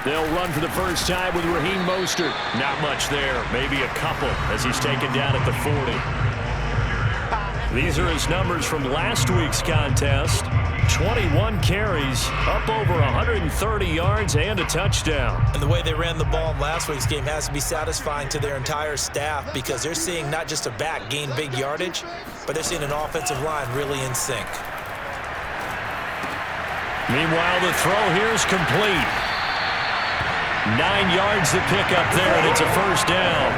They'll run for the first time with Raheem Mostert. Not much there, maybe a couple as he's taken down at the 40. These are his numbers from last week's contest. 21 carries, up over 130 yards and a touchdown. And the way they ran the ball in last week's game has to be satisfying to their entire staff because they're seeing not just a back gain big yardage, but they're seeing an offensive line really in sync. Meanwhile, the throw here is complete. 9 yards to pick up there, and it's a first down.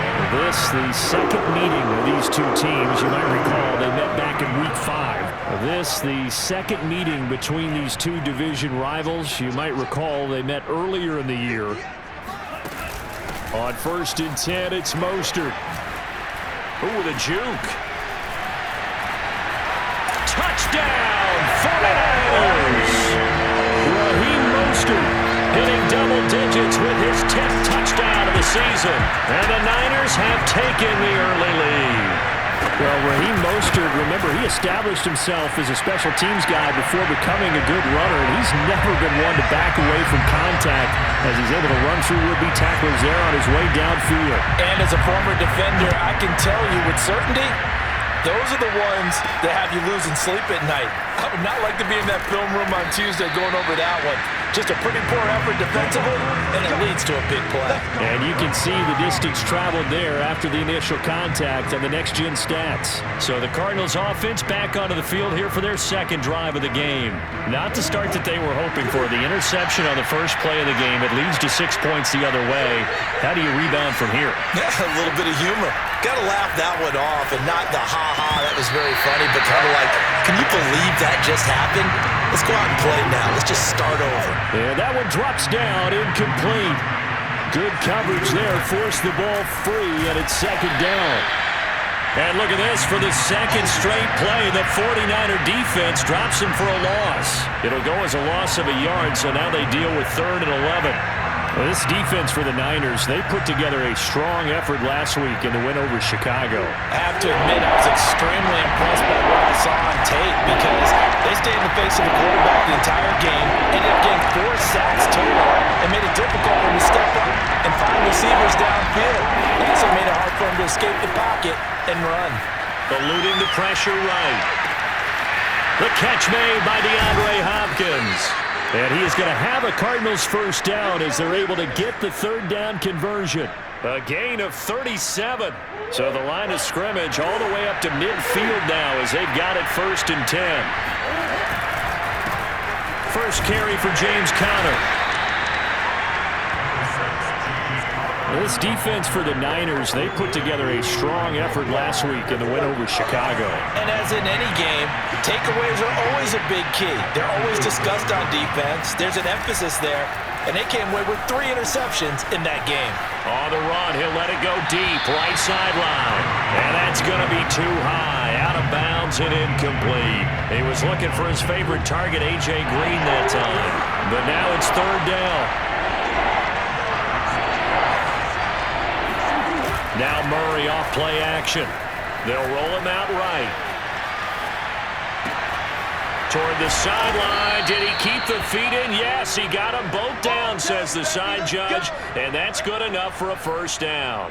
This, the second meeting of these two teams. You might recall they met back in Week 5. This, the second meeting between these two division rivals. You might recall they met earlier in the year. On 1st and 10, it's Mostert. Ooh, with a juke. Touchdown, 49ers! Raheem Mostert hitting double digits with his 10th touchdown of the season. And the Niners have taken the early lead. Well, Raheem Mostert, remember, he established himself as a special teams guy before becoming a good runner, and he's never been one to back away from contact as he's able to run through would-be tacklers there on his way downfield. And as a former defender, I can tell you with certainty, those are the ones that have you losing sleep at night. I would not like to be in that film room on Tuesday going over that one. Just a pretty poor effort defensively, and it leads to a big play. And you can see the distance traveled there after the initial contact on the next-gen stats. So the Cardinals offense back onto the field here for their second drive of the game. Not the start that they were hoping for. The interception on the first play of the game. It leads to 6 points the other way. How do you rebound from here? Yeah, a little bit of humor. Got to laugh that one off and not the ha-ha, that was very funny, but kind of like, can you believe that just happened? Let's go out and play now. Let's just start over. And that one drops down, incomplete. Good coverage there, forced the ball free, and it's second down. And look at this, for the second straight play, the 49er defense drops him for a loss. It'll go as a loss of a yard, so now they deal with 3rd and 11. Well, this defense for the Niners, they put together a strong effort last week in the win over Chicago. I have to admit, I was extremely impressed by what I saw on tape because they stayed in the face of the quarterback the entire game, ended up getting 4 sacks total, and made it difficult for him to step up and find receivers downfield. It also made it hard for him to escape the pocket and run. Eluding the pressure right. The catch made by DeAndre Hopkins. And he is going to have a Cardinals first down as they're able to get the 3rd down conversion. A gain of 37. So the line of scrimmage all the way up to midfield now as they've got it 1st and 10. First carry for James Conner. This defense for the Niners, they put together a strong effort last week in the win over Chicago. And as in any game, takeaways are always a big key. They're always discussed on defense. There's an emphasis there, and they came away with 3 interceptions in that game. On the run, he'll let it go deep, right sideline. And that's going to be too high, out of bounds and incomplete. He was looking for his favorite target, A.J. Green, that time. But now it's 3rd down. Now Murray off play action. They'll roll him out right. Toward the sideline. Did he keep the feet in? Yes, he got them both down, says the side judge. And that's good enough for a first down.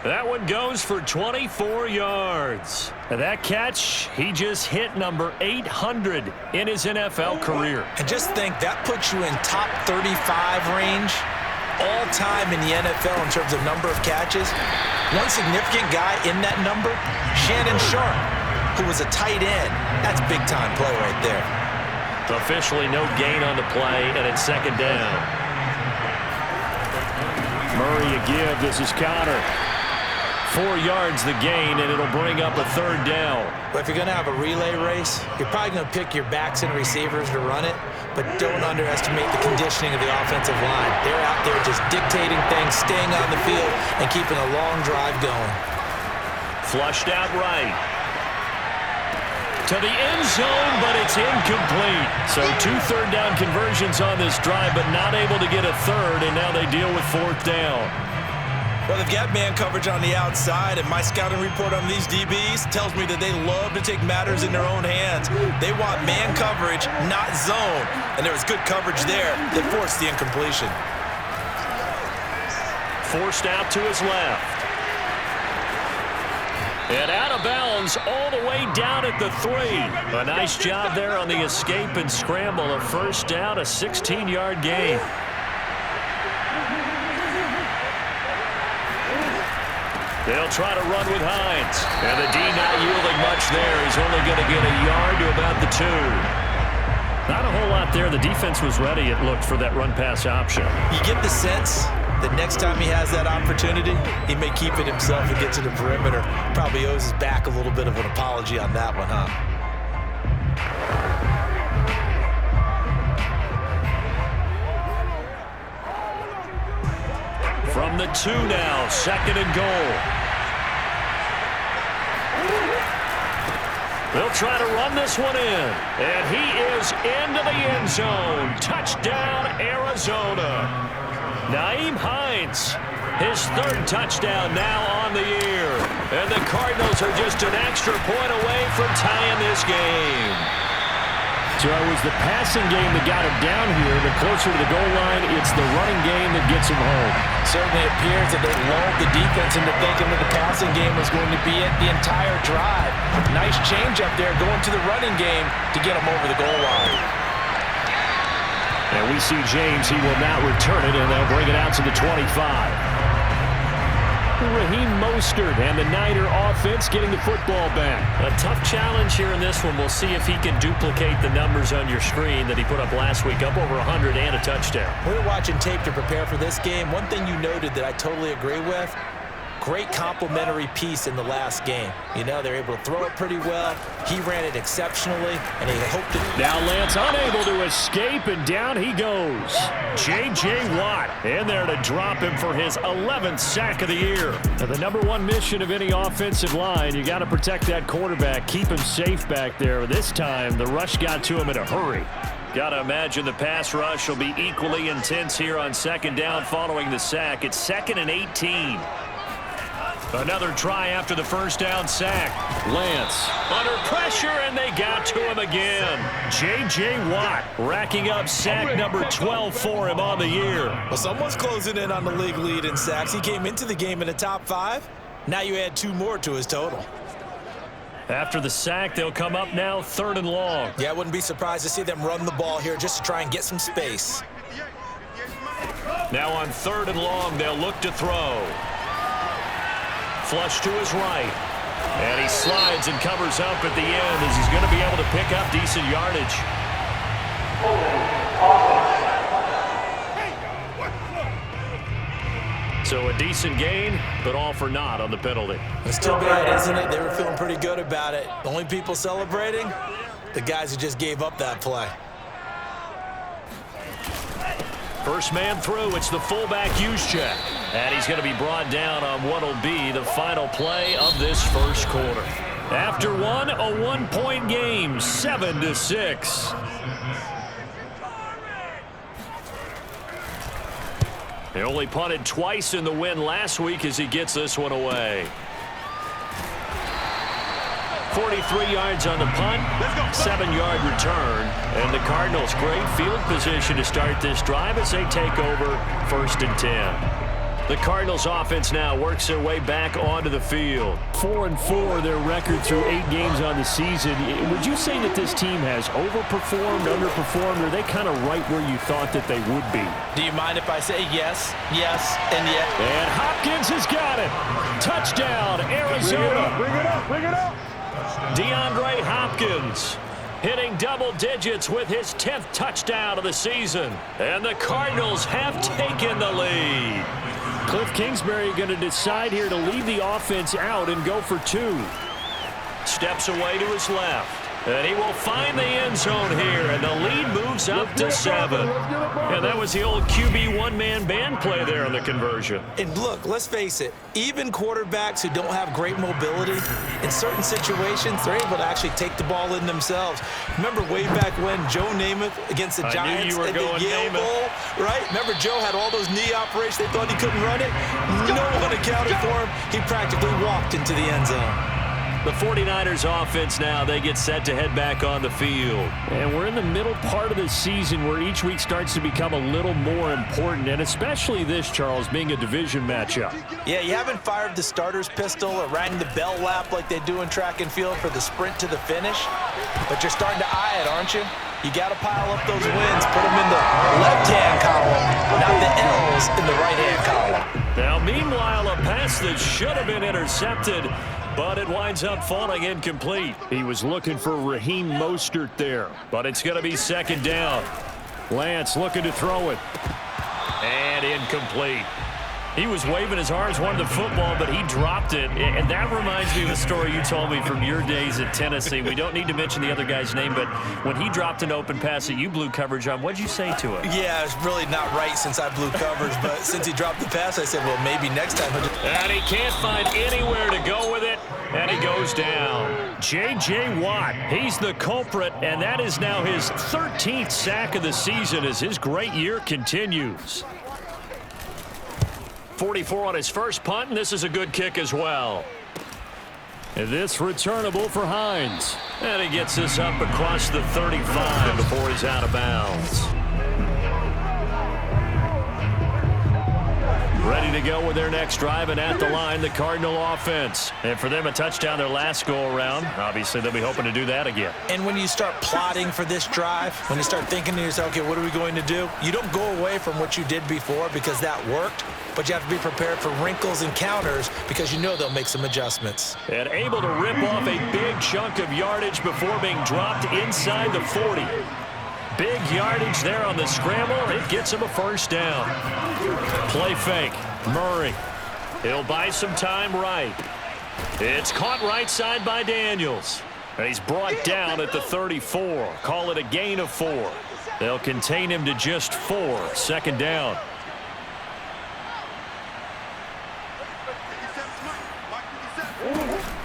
That one goes for 24 yards. And that catch, he just hit number 800 in his NFL career. And just think, that puts you in top 35 range all-time in the NFL in terms of number of catches. One significant guy in that number, Shannon Sharp, who was a tight end. That's big-time play right there. Officially no gain on the play, and it's 2nd down. Murray a give. This is Conner. 4 yards the gain, and it'll bring up a 3rd down. But if you're going to have a relay race, you're probably going to pick your backs and receivers to run it, but don't underestimate the conditioning of the offensive line. They're out there just dictating things, staying on the field, and keeping a long drive going. Flushed out right. To the end zone, but it's incomplete. So 2 3rd down conversions on this drive, but not able to get a 3rd, and now they deal with 4th down. Well, they've got man coverage on the outside, and my scouting report on these DBs tells me that they love to take matters in their own hands. They want man coverage, not zone. And there was good coverage there that forced the incompletion. forced out to his left. And out of bounds all the way down at the 3. A nice job there on the escape and scramble. A first down, a 16-yard gain. They'll try to run with Hines. And the D not yielding much there. He's only going to get a yard to about the 2. Not a whole lot there. The defense was ready, it looked, for that run-pass option. You get the sense that next time he has that opportunity, he may keep it himself and get to the perimeter. Probably owes his back a little bit of an apology on that one, huh? From the 2 now, 2nd and goal. They'll try to run this one in. And he is into the end zone. Touchdown, Arizona. Nyheim Hines, his 3rd touchdown now on the year. And the Cardinals are just an extra point away from tying this game. So it was the passing game that got him down here, but closer to the goal line, it's the running game that gets him home. Certainly appears that they lulled the defense into thinking that the passing game was going to be it the entire drive. Nice change up there going to the running game to get him over the goal line. And we see James. He will now return it, and they'll bring it out to the 25. Raheem Mostert and the Niner offense getting the football back. A tough challenge here in this one. We'll see if he can duplicate the numbers on your screen that he put up last week, up over 100 and a touchdown. We were watching tape to prepare for this game. One thing you noted that I totally agree with, great complementary piece in the last game. You know, they're able to throw it pretty well. He ran it exceptionally, and he hoped to... Now Lance unable to escape, and down he goes. J.J. Watt in there to drop him for his 11th sack of the year. Now, the number one mission of any offensive line, you got to protect that quarterback, keep him safe back there. This time, the rush got to him in a hurry. Got to imagine the pass rush will be equally intense here on 2nd down following the sack. It's 2nd and 18. Another try after the first down sack. Lance under pressure, and they got to him again. J.J. Watt racking up sack number 12 for him on the year. Well, someone's closing in on the league lead in sacks. He came into the game in the top 5. Now you add 2 more to his total. After the sack, they'll come up now 3rd and long. Yeah, I wouldn't be surprised to see them run the ball here just to try and get some space. Now on 3rd and long, they'll look to throw. Flush to his right. And he slides and covers up at the end as he's going to be able to pick up decent yardage. So a decent gain, but all for naught on the penalty. It's too bad, isn't it? They were feeling pretty good about it. The only people celebrating, the guys who just gave up that play. First man through, it's the fullback Juszczyk. And he's going to be brought down on what will be the final play of this first quarter. After one, a 1-point game, 7-6. They only punted twice in the win last week as he gets this one away. 43 yards on the punt, 7-yard return, and the Cardinals great field position to start this drive as they take over 1st and 10. The Cardinals offense now works their way back onto the field. 4-4 their record through 8 games on the season. Would you say that this team has overperformed, underperformed, or are they kind of right where you thought that they would be? Do you mind if I say yes, yes, and yes? And Hopkins has got it. Touchdown, Arizona. Bring it up, bring it up. DeAndre Hopkins hitting double digits with his 10th touchdown of the season. And the Cardinals have taken the lead. Cliff Kingsbury going to decide here to leave the offense out and go for 2. Steps away to his left. And he will find the end zone here, and the lead moves up to 7. And that was the old QB one-man band play there on the conversion. And look, let's face it, even quarterbacks who don't have great mobility, in certain situations, they're able to actually take the ball in themselves. Remember way back when Joe Namath against the Giants at the Yale Bowl, right? Remember Joe had all those knee operations. They thought he couldn't run it. No one accounted for him. He practically walked into the end zone. The 49ers offense now, they get set to head back on the field. And we're in the middle part of the season where each week starts to become a little more important, and especially this, Charles, being a division matchup. Yeah, you haven't fired the starter's pistol or rang the bell lap like they do in track and field for the sprint to the finish, but you're starting to eye it, aren't you? You got to pile up those wins, put them in the left-hand column, not the L's in the right-hand column. Now, meanwhile, a pass that should have been intercepted, but it winds up falling incomplete. He was looking for Raheem Mostert there, but it's going to be second down. Lance looking to throw it, and incomplete. He was waving his arms, wanted the football, but he dropped it. And that reminds me of a story you told me from your days at Tennessee. We don't need to mention the other guy's name, but when he dropped an open pass that you blew coverage on, what'd you say to him? Yeah, it's really not right since I blew coverage, but since he dropped the pass, I said, well, maybe next time. And he can't find anywhere to go with it, and he goes down. J.J. Watt, he's the culprit, and that is now his 13th sack of the season as his great year continues. 44 on his first punt, and this is a good kick as well. And this returnable for Hines. And he gets this up across the 35 before he's out of bounds. Ready to go with their next drive, and at the line, the Cardinal offense. And for them, a touchdown their last go-around. Obviously, they'll be hoping to do that again. And when you start plotting for this drive, when you start thinking to yourself, okay, what are we going to do? You don't go away from what you did before because that worked, but you have to be prepared for wrinkles and counters because you know they'll make some adjustments. And able to rip off a big chunk of yardage before being dropped inside the 40. Big yardage there on the scramble. It gets him a first down. Play fake. Murray. He'll buy some time right. It's caught right side by Daniels. And he's brought down at the 34. Call it a gain of 4. They'll contain him to just 4. Second down.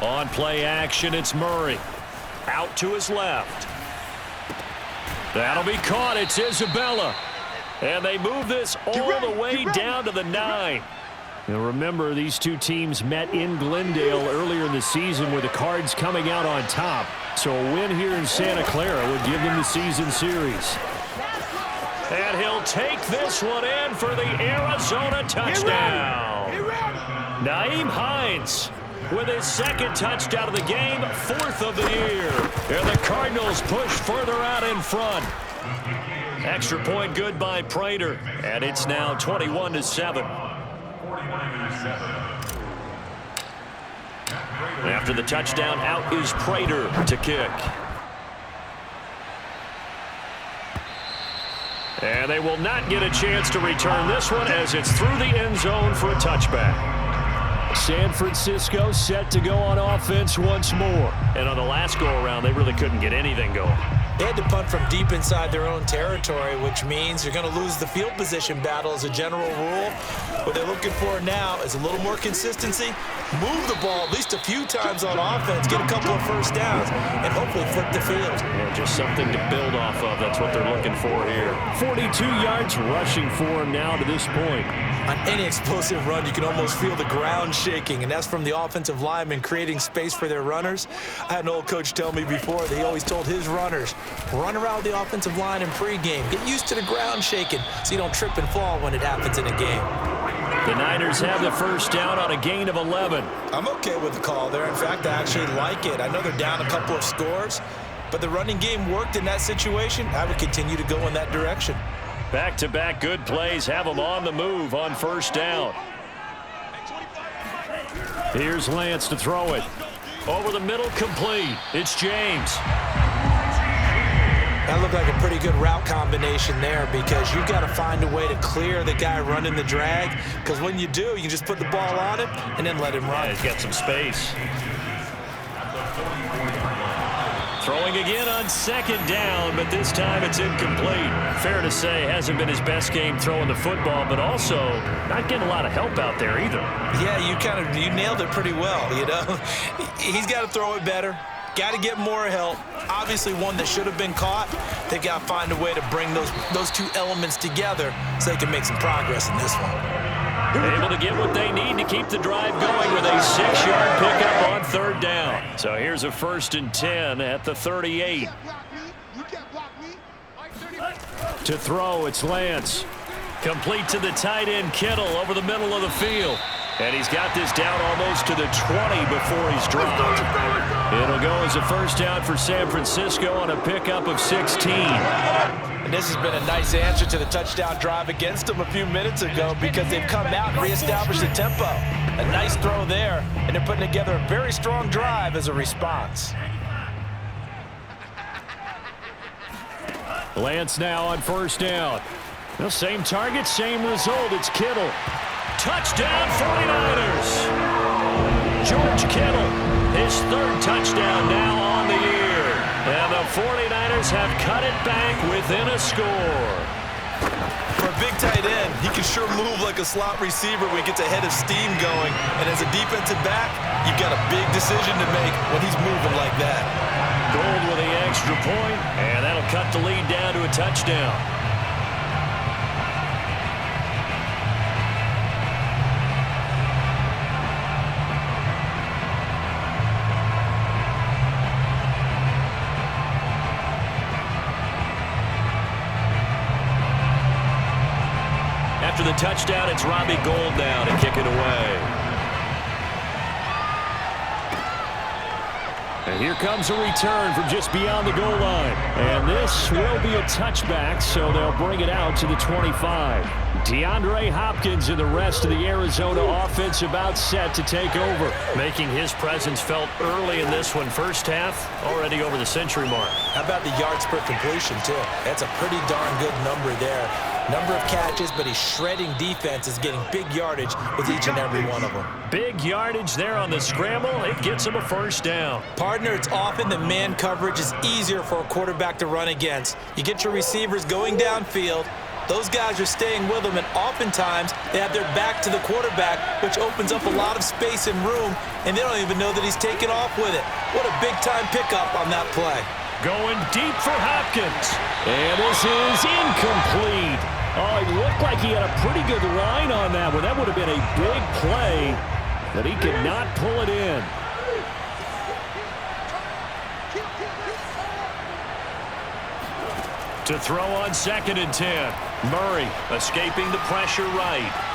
On play action, it's Murray. Out to his left. That'll be caught. It's Isabella. And they move this all the way down to the 9. Now remember, these two teams met in Glendale earlier in the season with the Cards coming out on top. So a win here in Santa Clara would give them the season series. And he'll take this one in for the Arizona touchdown. Naeem Hines with his second touchdown of the game, 4th of the year. And the Cardinals push further out in front. Extra point good by Prater, and it's now 21-7. After the touchdown, out is Prater to kick. And they will not get a chance to return this one as it's through the end zone for a touchback. San Francisco set to go on offense once more. And on the last go-around, they really couldn't get anything going. They had to punt from deep inside their own territory, which means you're going to lose the field position battle as a general rule. What they're looking for now is a little more consistency, move the ball at least a few times on offense, get a couple of first downs, and hopefully flip the field. Yeah, just something to build off of. That's what they're looking for here. 42 yards rushing for him now to this point. On any explosive run, you can almost feel the ground shaking, and that's from the offensive linemen creating space for their runners. I had an old coach tell me before, he always told his runners, run around the offensive line in pregame. Get used to the ground shaking so you don't trip and fall when it happens in a game. The Niners have the first down on a gain of 11. I'm okay with the call there. In fact, I actually like it. I know they're down a couple of scores, but the running game worked in that situation. I would continue to go in that direction. Back-to-back good plays have them on the move on first down. Here's Lance to throw it. Over the middle, complete. It's James. That looked like a pretty good route combination there because you've got to find a way to clear the guy running the drag, because when you do, you just put the ball on him and then let him run. Yeah, he's got some space. Throwing again on second down, but this time it's incomplete. Fair to say, hasn't been his best game throwing the football, but also not getting a lot of help out there either. Yeah, you nailed it pretty well, you know. He's got to throw it better. Got to get more help. Obviously one that should have been caught. They've got to find a way to bring those two elements together so they can make some progress in this one. Able to get what they need to keep the drive going with a 6-yard pickup on third down. So here's a 1st and 10 at the 38. To throw, it's Lance. Complete to the tight end, Kittle, over the middle of the field. And he's got this down almost to the 20 before he's dropped. It'll go as a 1st down for San Francisco on a pickup of 16. And this has been a nice answer to the touchdown drive against them a few minutes ago because they've come out and reestablished the tempo. A nice throw there, and they're putting together a very strong drive as a response. Lance now on 1st down. The same target, same result. It's Kittle. Touchdown, 49ers. George Kittle, his 3rd touchdown now on the year. And the 49ers have cut it back within a score. For a big tight end, he can sure move like a slot receiver when he gets a head of steam going. And as a defensive back, you've got a big decision to make when he's moving like that. Gold with the extra point, and that'll cut the lead down to a touchdown. After the touchdown, it's Robbie Gould now to kick it away. And here comes a return from just beyond the goal line. And this will be a touchback, so they'll bring it out to the 25. DeAndre Hopkins and the rest of the Arizona offense about set to take over. Making his presence felt early in this one. First half, already over the century mark. How about the yards per completion, too? That's a pretty darn good number there. Number of catches, but he's shredding defenses, getting big yardage with each and every one of them. Big yardage there on the scramble. It gets him a 1st down. Partner, it's often that man coverage is easier for a quarterback to run against. You get your receivers going downfield. Those guys are staying with him, and oftentimes they have their back to the quarterback, which opens up a lot of space and room, and they don't even know that he's taken off with it. What a big-time pickup on that play. Going deep for Hopkins. And this is incomplete. Oh, it looked like he had a pretty good line on that one. That would have been a big play, but he could not pull it in. To throw on 2nd and 10. Murray escaping the pressure right.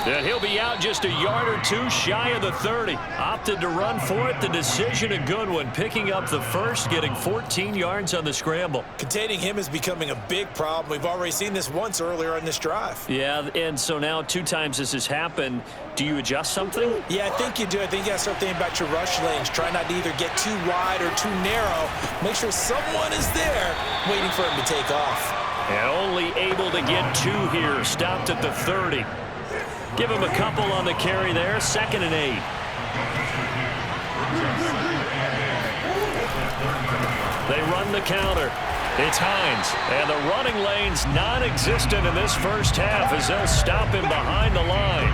And he'll be out just a yard or two shy of the 30. Opted to run for it. The decision a good one. Picking up the 1st, getting 14 yards on the scramble. Containing him is becoming a big problem. We've already seen this once earlier on this drive. Yeah, and so now 2 times this has happened. Do you adjust something? Yeah, I think you do. I think you got to start thinking about your rush lanes. Try not to either get too wide or too narrow. Make sure someone is there waiting for him to take off. And only able to get 2 here. Stopped at the 30. Give him a couple on the carry there. 2nd and 8. They run the counter. It's Hines. And the running lane's non-existent in this first half as they'll stop him behind the line.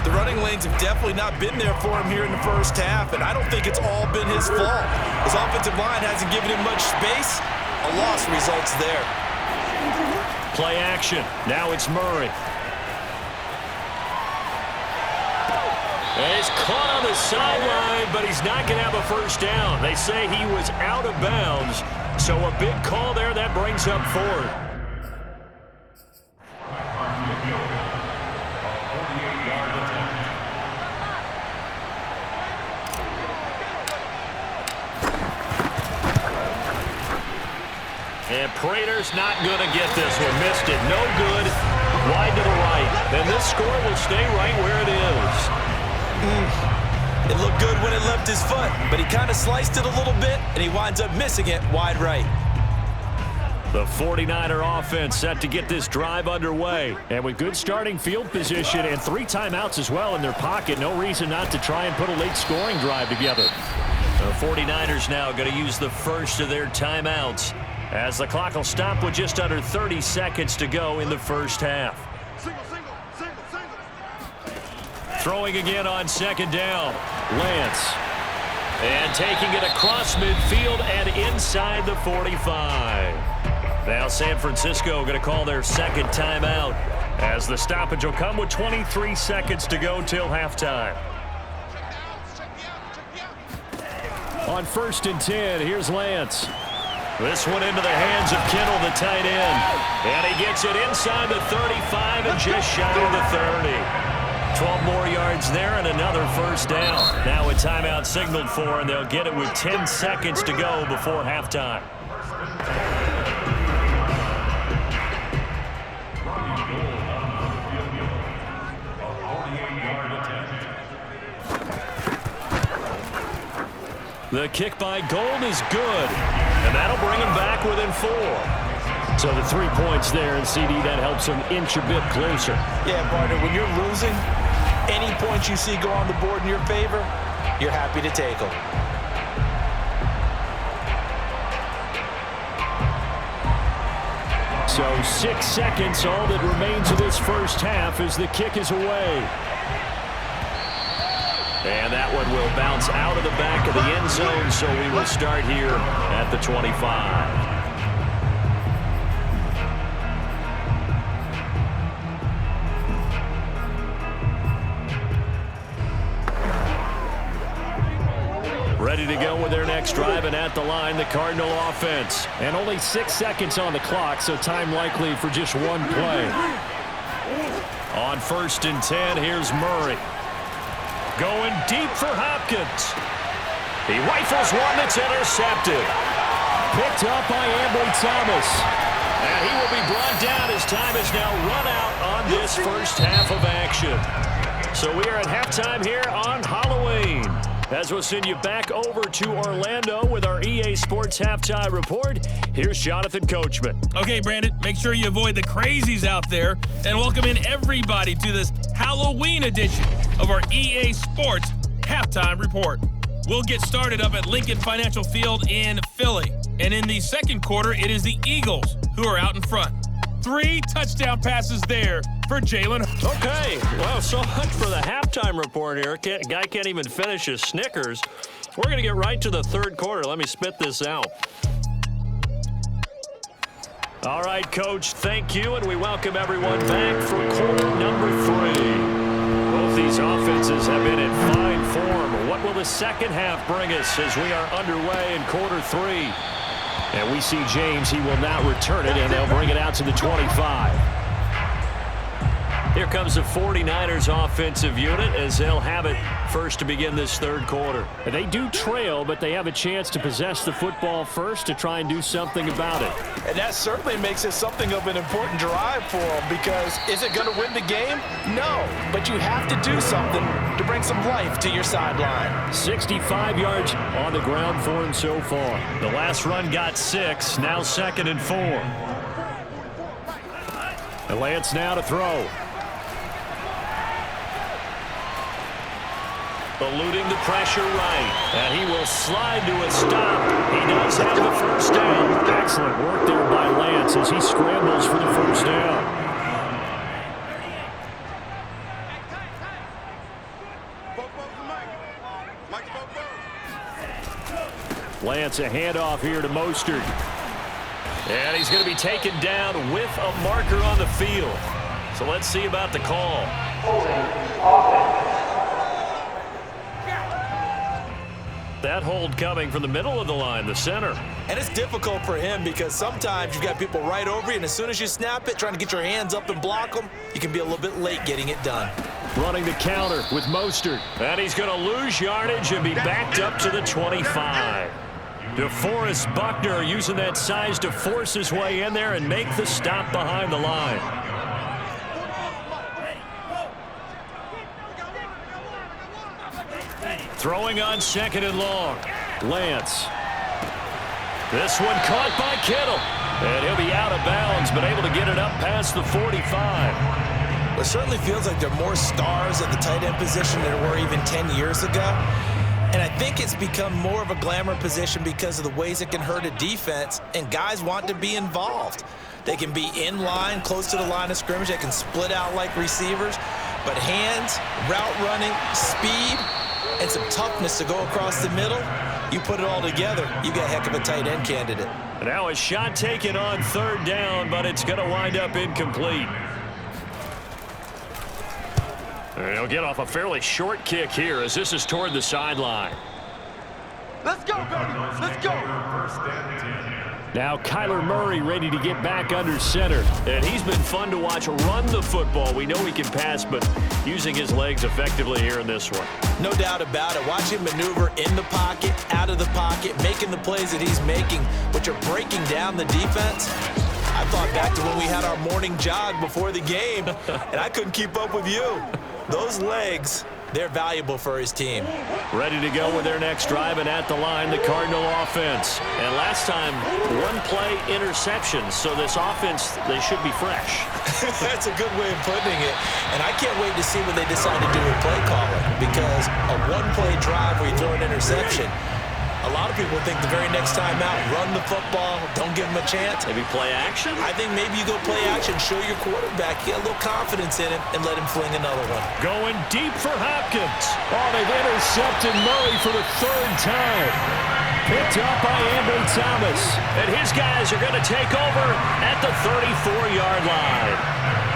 The running lanes have definitely not been there for him here in the first half, and I don't think it's all been his fault. His offensive line hasn't given him much space. A loss results there. Play action. Now it's Murray. And he's caught on the sideline, but he's not going to have a 1st down. They say he was out of bounds, so a big call there that brings up 4th. And Prater's not going to get this one. Missed it. No good. Wide to the right. And this score will stay right where it is. It looked good when it left his foot, but he kind of sliced it a little bit, and he winds up missing it wide right. The 49er offense set to get this drive underway. And with good starting field position and 3 timeouts as well in their pocket, no reason not to try and put a late scoring drive together. The 49ers now going to use the first of their timeouts as the clock will stop with just under 30 seconds to go in the first half. Throwing again on 2nd down. Lance. And taking it across midfield and inside the 45. Now San Francisco going to call their 2nd timeout. as the stoppage will come with 23 seconds to go till halftime. On 1st and 10, here's Lance. This one into the hands of Kittle, the tight end. And he gets it inside the 35 and just shy of the 30. 12 more yards there and another first down. Now a timeout signaled for, and they'll get it with 10 seconds to go before halftime. The kick by Gold is good, and that'll bring him back within 4. So the 3 points there, and CD, that helps him inch a bit closer. Yeah, partner, when you're losing, any points you see go on the board in your favor, you're happy to take them. So 6 seconds, all that remains of this first half as the kick is away. And that one will bounce out of the back of the end zone, so we will start here at the 25. Ready to go with their next drive, and at the line, the Cardinal offense. And only 6 seconds on the clock, so time likely for just one play. On 1st and 10, here's Murray. Going deep for Hopkins. He rifles one that's intercepted. Picked up by Ambry Thomas. And he will be brought down as time is now run out on this first half of action. So we are at halftime here on Halloween. As we'll send you back over to Orlando with our EA Sports Halftime Report, here's Jonathan Coachman. Okay, Brandon, make sure you avoid the crazies out there and welcome in everybody to this Halloween edition of our EA Sports Halftime Report. We'll get started up at Lincoln Financial Field in Philly. And in the second quarter, it is the Eagles who are out in front. 3 touchdown passes there for Jalen. Okay, well, so much for the halftime report here. Guy can't even finish his Snickers. We're going to get right to the third quarter. Let me spit this out. All right, Coach, thank you, and we welcome everyone back for quarter number 3. Both these offenses have been in fine form. What will the second half bring us as we are underway in quarter 3? And we see James. He will now return it, and they'll bring it out to the 25. Here comes the 49ers offensive unit as they'll have it first to begin this third quarter. They do trail, but they have a chance to possess the football first to try and do something about it. And that certainly makes it something of an important drive for them, because is it going to win the game? No, but you have to do something to bring some life to your sideline. 65 yards on the ground for him so far. The last run got 6, now 2nd and 4. And Lance now to throw. Eluding the pressure right, and he will slide to a stop. He does have the first down. Excellent work there by Lance as he scrambles for the first down. Lance, a handoff here to Mostert. And he's going to be taken down with a marker on the field. So let's see about the call. That hold coming from the middle of the line, the center. And it's difficult for him because sometimes you've got people right over you, and as soon as you snap it, trying to get your hands up and block them, you can be a little bit late getting it done. Running the counter with Mostert. And he's going to lose yardage and be backed up to the 25. DeForest Buckner using that size to force his way in there and make the stop behind the line. Throwing on 2nd and long. Lance. This one caught by Kittle. And he'll be out of bounds, but able to get it up past the 45. It certainly feels like there are more stars at the tight end position than there were even 10 years ago. And I think it's become more of a glamour position because of the ways it can hurt a defense, and guys want to be involved. They can be in line, close to the line of scrimmage. They can split out like receivers. But hands, route running, speed, and some toughness to go across the middle, you put it all together, you got a heck of a tight end candidate. Now a shot taken on 3rd down, but it's going to wind up incomplete. And he'll get off a fairly short kick here as this is toward the sideline. Let's go, baby. Let's go. Now Kyler Murray ready to get back under center. And he's been fun to watch run the football. We know he can pass, but using his legs effectively here in this one. No doubt about it. Watch him maneuver in the pocket, out of the pocket, making the plays that he's making, which are breaking down the defense. I thought back to when we had our morning jog before the game, and I couldn't keep up with you. Those legs, they're valuable for his team. Ready to go with their next drive, and at the line, the Cardinal offense. And last time, one play interception, so this offense, they should be fresh. That's a good way of putting it. And I can't wait to see what they decide to do with play calling, because a one-play drive where you throw an interception, a lot of people think the very next time out, run the football, don't give them a chance. Maybe play action? I think maybe you go play action, show your quarterback, get a little confidence in him, and let him fling another one. Going deep for Hopkins. Oh, they've intercepted Murray for the third time. Picked up by Ambry Thomas. And his guys are going to take over at the 34-yard line.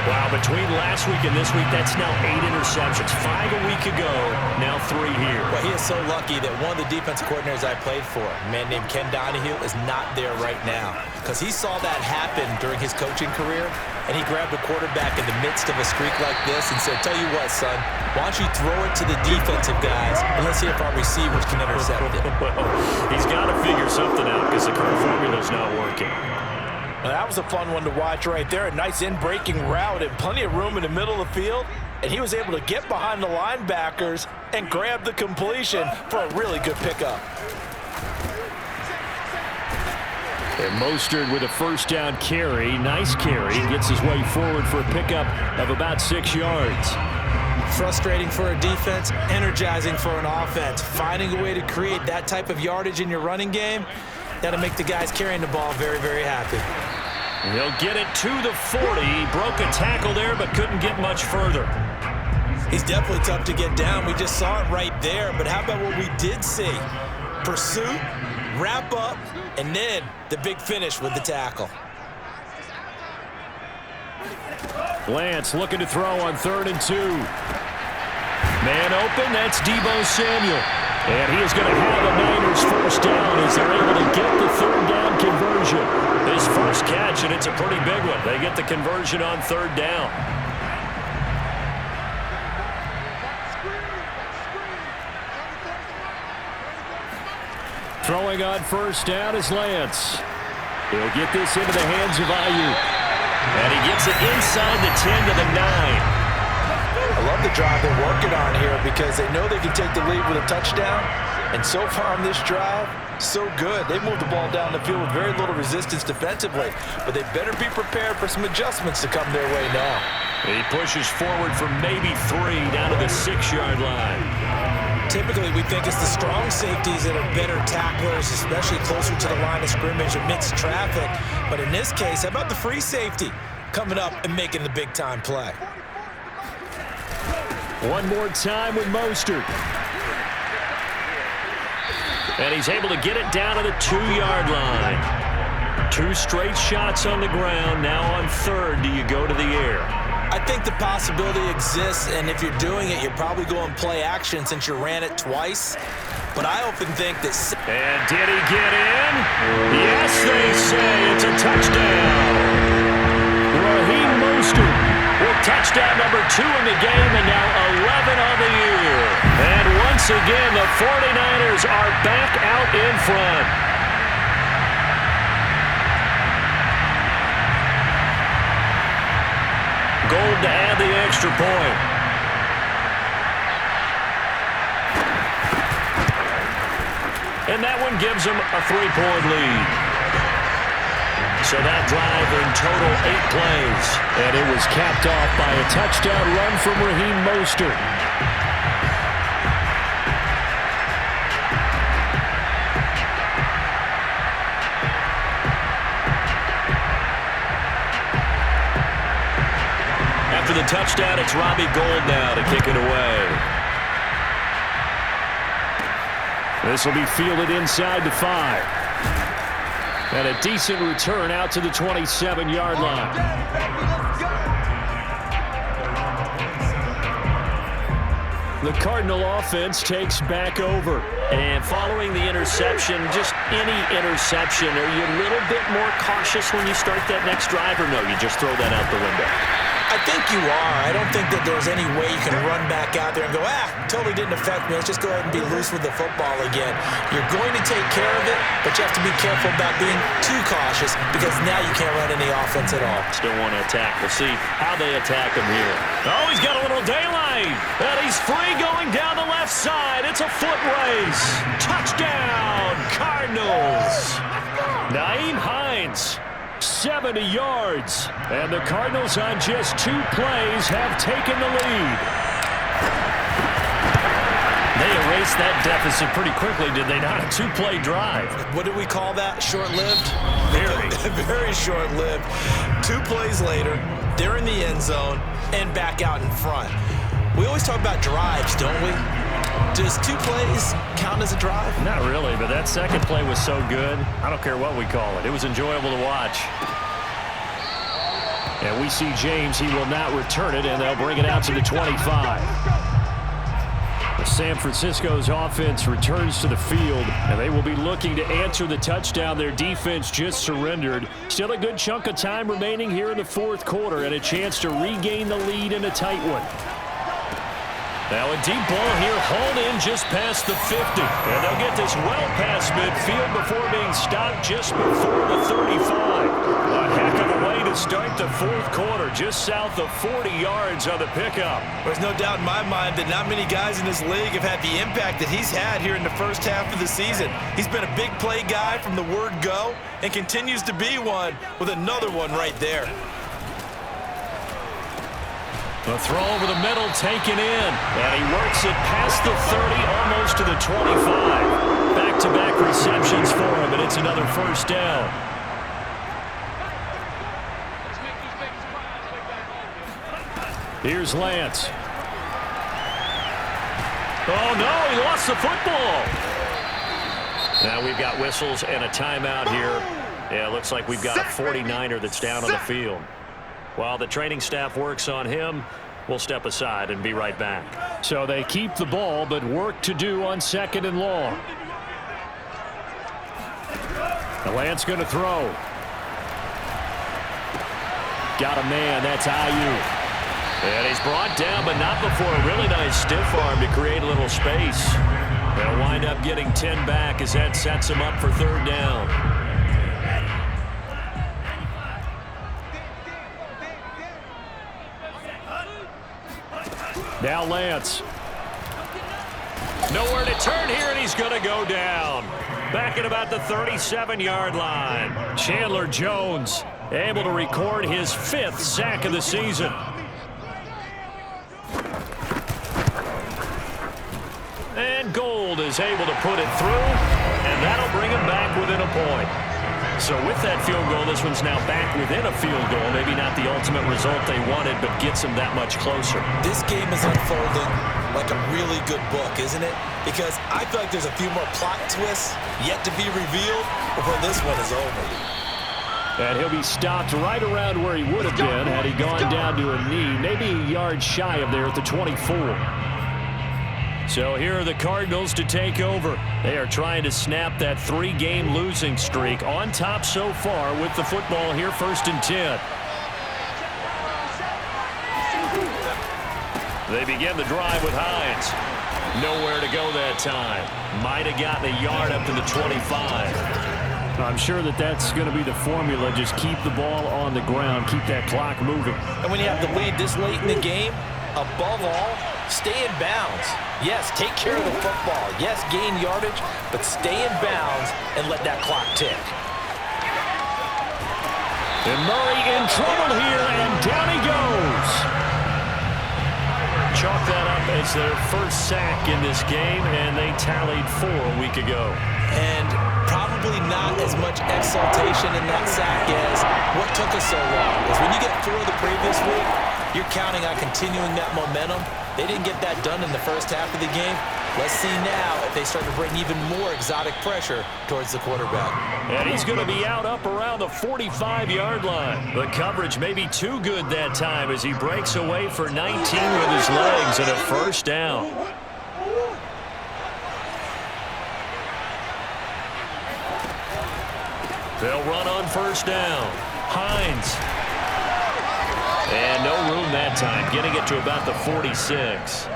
Wow, between last week and this week, that's now 8 interceptions. 5 a week ago, now 3 here. Well, he is so lucky that one of the defensive coordinators I played for, a man named Ken Donahue, is not there right now. Because he saw that happen during his coaching career, and he grabbed a quarterback in the midst of a streak like this and said, tell you what, son, why don't you throw it to the defensive guys, and let's see if our receivers can intercept it. He's got to figure something out because the current formula's not working. Well, that was a fun one to watch right there. A nice in-breaking route and plenty of room in the middle of the field. And he was able to get behind the linebackers and grab the completion for a really good pickup. And Mostert with a first down carry. Nice carry. Gets his way forward for a pickup of about 6 yards. Frustrating for a defense, energizing for an offense. Finding a way to create that type of yardage in your running game, that'll make the guys carrying the ball very, very happy. He'll get it to the 40. He broke a tackle there, but couldn't get much further. He's definitely tough to get down. We just saw it right there. But how about what we did see? Pursuit, wrap up, and then the big finish with the tackle. Lance looking to throw on 3rd and 2. Man open, that's Deebo Samuel. And he is going to have a Niners first down as they're able to get the 3rd down conversion. His first catch, and it's a pretty big one. They get the conversion on 3rd down. Throwing on 1st down is Lance. He'll get this into the hands of Ayuk. And he gets it inside the 10 to the 9. I love the drive they're working on here because they know they can take the lead with a touchdown. And so far on this drive, so good. They moved the ball down the field with very little resistance defensively. But they better be prepared for some adjustments to come their way now. He pushes forward for maybe 3 down to the 6-yard line. Typically, we think it's the strong safeties that are better tacklers, especially closer to the line of scrimmage amidst traffic. But in this case, how about the free safety coming up and making the big-time play? One more time with Mostert. And he's able to get it down to the 2-yard line. 2 straight shots on the ground. Now on 3rd, do you go to the air? I think the possibility exists, and if you're doing it, you're probably going play action since you ran it twice. But I often think that... And did he get in? Yes, they say it's a touchdown. Raheem Mostert with touchdown number 2 in the game, and now 11 on the year. And once again, the 49ers are back out in front. Gold to add the extra point. And that one gives them a 3-point lead. So that drive in total 8 plays. And it was capped off by a touchdown run from Raheem Mostert. After the touchdown, it's Robbie Gould now to kick it away. This will be fielded inside the 5. And a decent return out to the 27-yard line. The Cardinal offense takes back over. And following the interception, just any interception, are you a little bit more cautious when you start that next drive, or no, you just throw that out the window? I think you are. I don't think that there's any way you can run back out there and go, totally didn't affect me. Let's just go ahead and be loose with the football again. You're going to take care of it, but you have to be careful about being too cautious because now you can't run any offense at all. Still want to attack. We'll see how they attack him here. Oh, he's got a little daylight. And he's free going down the left side. It's a foot race. Touchdown, Cardinals. Nyheim Hines. 70 yards. And the Cardinals on just 2 plays have taken the lead. They erased that deficit pretty quickly, did they not? A 2-play drive. What did we call that? Short-lived? Very. Very short-lived. 2 plays later, they're in the end zone and back out in front. We always talk about drives, don't we? Does 2 plays count as a drive? Not really, but that second play was so good. I don't care what we call it. It was enjoyable to watch. And we see James. He will not return it, and they'll bring it out to the 25. San Francisco's offense returns to the field, and they will be looking to answer the touchdown their defense just surrendered. Still a good chunk of time remaining here in the 4th quarter, and a chance to regain the lead in a tight one. Now a deep ball here, hauled in just past the 50. And they'll get this well past midfield before being stopped just before the 35. A heck of a way to start the 4th quarter, just south of 40 yards on the pickup. There's no doubt in my mind that not many guys in this league have had the impact that he's had here in the first half of the season. He's been a big play guy from the word go and continues to be one with another one right there. The throw over the middle taken in, and he works it past the 30, almost to the 25. Back-to-back receptions for him, and it's another first down. Here's Lance. Oh, no, he lost the football. Now we've got whistles and a timeout here. Yeah, it looks like we've got a 49er that's down on the field. While the training staff works on him, we'll step aside and be right back. So they keep the ball, but work to do on 2nd and long. The Lance going to throw. Got a man. That's Ayuk. And he's brought down, but not before a really nice stiff arm to create a little space. They'll wind up getting 10 back as that sets him up for 3rd down. Now Lance. Nowhere to turn here, and he's going to go down. Back at about the 37-yard line. Chandler Jones able to record his 5th sack of the season. And Gold is able to put it through, and that'll bring him back within a point. So with that field goal, this one's now back within a field goal. Maybe not the ultimate result they wanted, but gets them that much closer. This game is unfolding like a really good book, isn't it? Because I feel like there's a few more plot twists yet to be revealed before this one is over. And he'll be stopped right around where he would have been had he gone down to a knee, maybe a yard shy of there at the 24. So here are the Cardinals to take over. They are trying to snap that 3-game losing streak, on top so far with the football here, 1st and 10. They begin the drive with Hines. Nowhere to go that time. Might have gotten a yard up to the 25. I'm sure that's going to be the formula. Just keep the ball on the ground. Keep that clock moving. And when you have the lead this late in the game, above all, stay in bounds. Yes, take care of the football. Yes, gain yardage, but stay in bounds and let that clock tick. And Murray in trouble here, and down he goes. Chalk that up as their 1st sack in this game, and they tallied 4 a week ago. And probably not as much exultation in that sack as what took us so long. Because when you get 4 the previous week, you're counting on continuing that momentum. They didn't get that done in the first half of the game. Let's see now if they start to bring even more exotic pressure towards the quarterback. And he's going to be out up around the 45-yard line. The coverage may be too good that time as he breaks away for 19 with his legs and a first down. They'll run on first down. Hines. And no room that time, getting it to about the 46.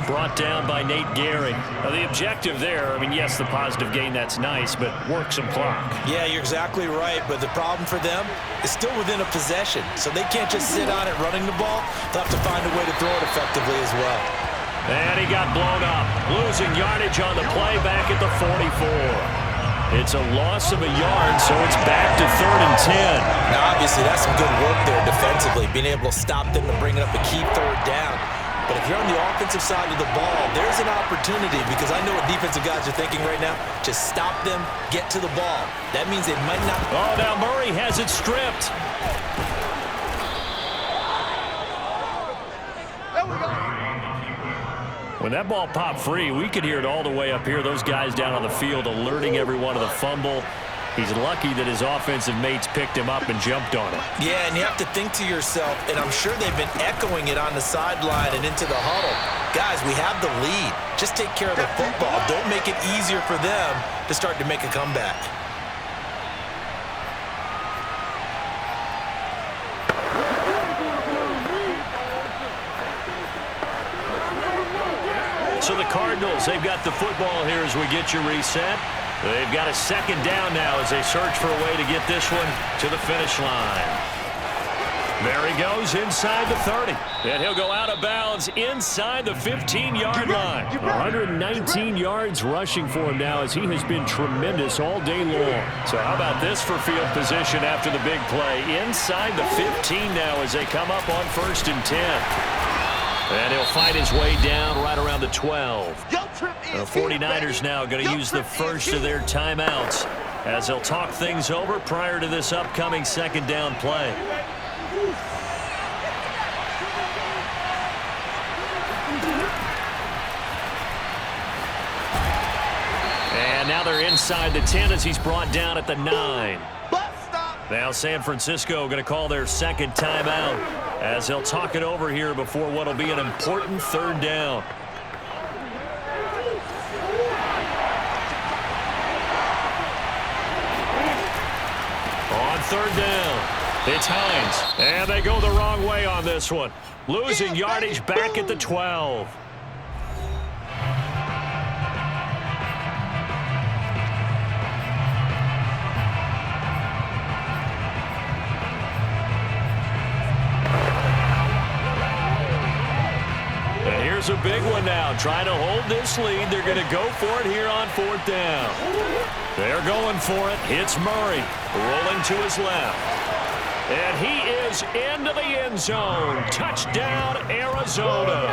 Brought down by Nate Gehring. Now, the objective there, I mean, yes, the positive gain, that's nice, but work some clock. Yeah, you're exactly right, but the problem for them is still within a possession, so they can't just sit on it running the ball. They'll have to find a way to throw it effectively as well. And he got blown up, losing yardage on the play back at the 44. It's a loss of a yard, so it's back to 3rd and 10. Now, obviously, that's some good work there defensively, being able to stop them and bring it up a key 3rd down. But if you're on the offensive side of the ball, there's an opportunity because I know what defensive guys are thinking right now. Just stop them, get to the ball. That means they might not. Oh, now Murray has it stripped. There we go. When that ball popped free, we could hear it all the way up here. Those guys down on the field alerting everyone of the fumble. He's lucky that his offensive mates picked him up and jumped on it. Yeah, and you have to think to yourself, and I'm sure they've been echoing it on the sideline and into the huddle. Guys, we have the lead. Just take care of the football. Don't make it easier for them to start to make a comeback. So the Cardinals, they've got the football here as we get you reset. They've got a second down now as they search for a way to get this one to the finish line. There he goes inside the 30. And he'll go out of bounds inside the 15-yard line. 119 yards rushing for him now as he has been tremendous all day long. So how about this for field position after the big play? Inside the 15 now as they come up on 1st and 10. And he'll fight his way down right around the 12. The 49ers now going to use the first of their timeouts as they'll talk things over prior to this upcoming second down play. And now they're inside the 10 as he's brought down at the 9. Now San Francisco going to call their second timeout as they'll talk it over here before what will be an important 3rd down. On 3rd down, it's Hines. And they go the wrong way on this one. Losing yardage back at the 12. Here's a big one now. Trying to hold this lead. They're going to go for it here on 4th down. They're going for it. It's Murray rolling to his left. And he is into the end zone. Touchdown, Arizona.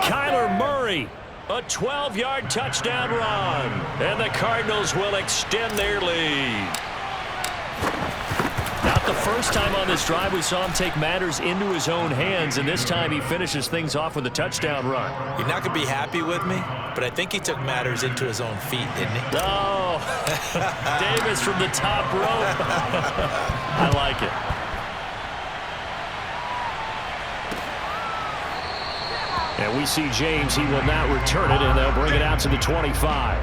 Kyler Murray, a 12-yard touchdown run. And the Cardinals will extend their lead. Not the first time on this drive we saw him take matters into his own hands, and this time he finishes things off with a touchdown run. You're not going to be happy with me, but I think he took matters into his own feet, didn't he? Oh, Davis from the top rope. I like it. And we see James. He will not return it, and they'll bring it out to the 25.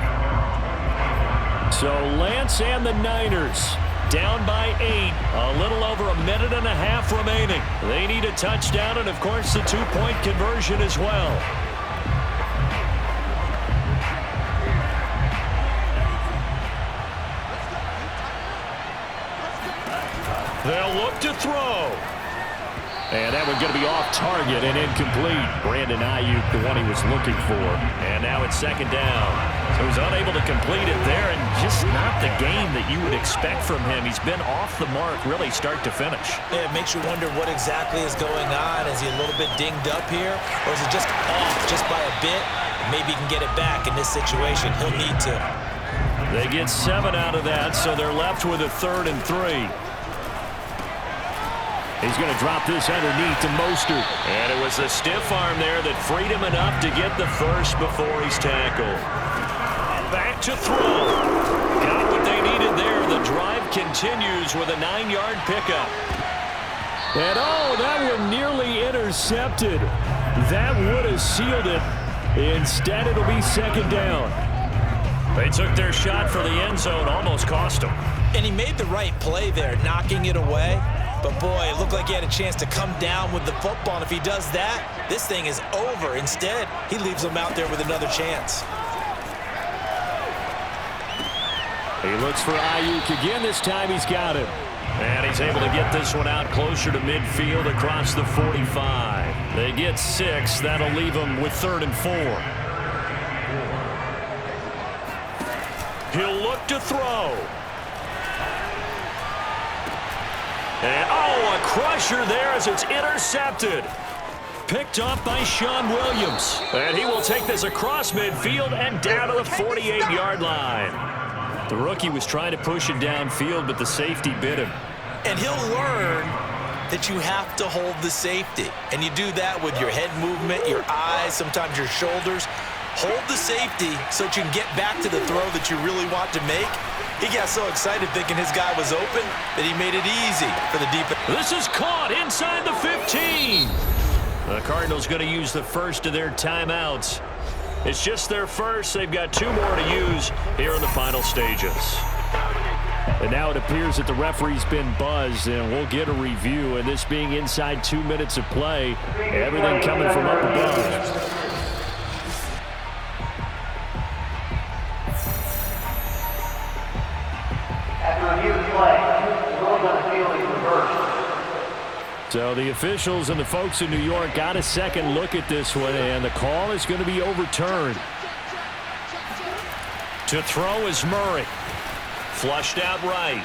So Lance and the Niners down by 8, a little over a minute and a half remaining. They need a touchdown and, of course, the 2-point conversion as well. They'll look to throw. And that one's going to be off target and incomplete. Brandon Ayuk, the one he was looking for. And now it's 2nd down. So he's unable to complete it there, and just not the game that you would expect from him. He's been off the mark really start to finish. Yeah, it makes you wonder what exactly is going on. Is he a little bit dinged up here, or is it just off just by a bit? Maybe he can get it back in this situation. He'll need to. They get 7 out of that, so they're left with a 3rd and 3. He's going to drop this underneath to Mostert. And it was a stiff arm there that freed him enough to get the first before he's tackled. Back to throw. Got what they needed there. The drive continues with a 9-yard pickup. And oh, that one nearly intercepted. That would have sealed it. Instead, it'll be second down. They took their shot for the end zone, almost cost him. And he made the right play there, knocking it away. But boy, it looked like he had a chance to come down with the football. And if he does that, this thing is over. Instead, he leaves him out there with another chance. He looks for Ayuk again. This time he's got it. And he's able to get this one out closer to midfield across the 45. They get 6. That'll leave them with 3rd and 4. He'll look to throw. And, oh, a crusher there as it's intercepted. Picked up by Sean Williams. And he will take this across midfield and down to the 48-yard line. The rookie was trying to push it downfield, but the safety bit him. And he'll learn that you have to hold the safety. And you do that with your head movement, your eyes, sometimes your shoulders. Hold the safety so that you can get back to the throw that you really want to make. He got so excited thinking his guy was open that he made it easy for the defense. This is caught inside the 15. The Cardinals going to use the first of their timeouts. It's just their first. They've got 2 more to use here in the final stages. And now it appears that the referee's been buzzed, and we'll get a review. And this being inside 2 minutes of play, everything coming from up above. So the officials and the folks in New York got a second look at this one, and the call is going to be overturned. To throw is Murray. Flushed out right.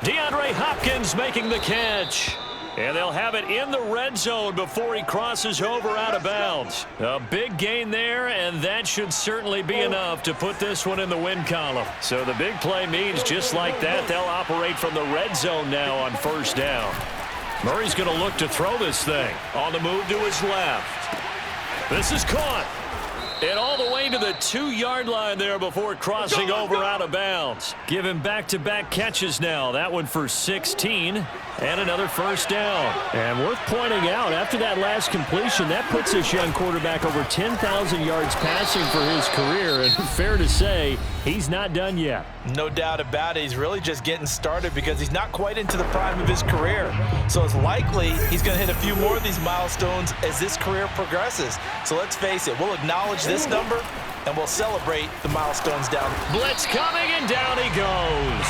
DeAndre Hopkins making the catch. And they'll have it in the red zone before he crosses over out of bounds. A big gain there, and that should certainly be enough to put this one in the win column. So the big play means just like that, they'll operate from the red zone now on first down. Murray's going to look to throw this thing. On the move to his left. This is caught. And all the way to the 2-yard line there before crossing over out of bounds. Give him back-to-back catches now. That one for 16 and another first down. And worth pointing out, after that last completion, that puts this young quarterback over 10,000 yards passing for his career. And fair to say, he's not done yet. No doubt about it. He's really just getting started because he's not quite into the prime of his career. So it's likely he's going to hit a few more of these milestones as this career progresses. So let's face it, we'll acknowledge this number and we'll celebrate the milestones down. Blitz coming, and down he goes.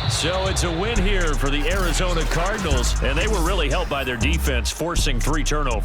So it's a win here for the Arizona Cardinals, and they were really helped by their defense forcing 3 turnovers.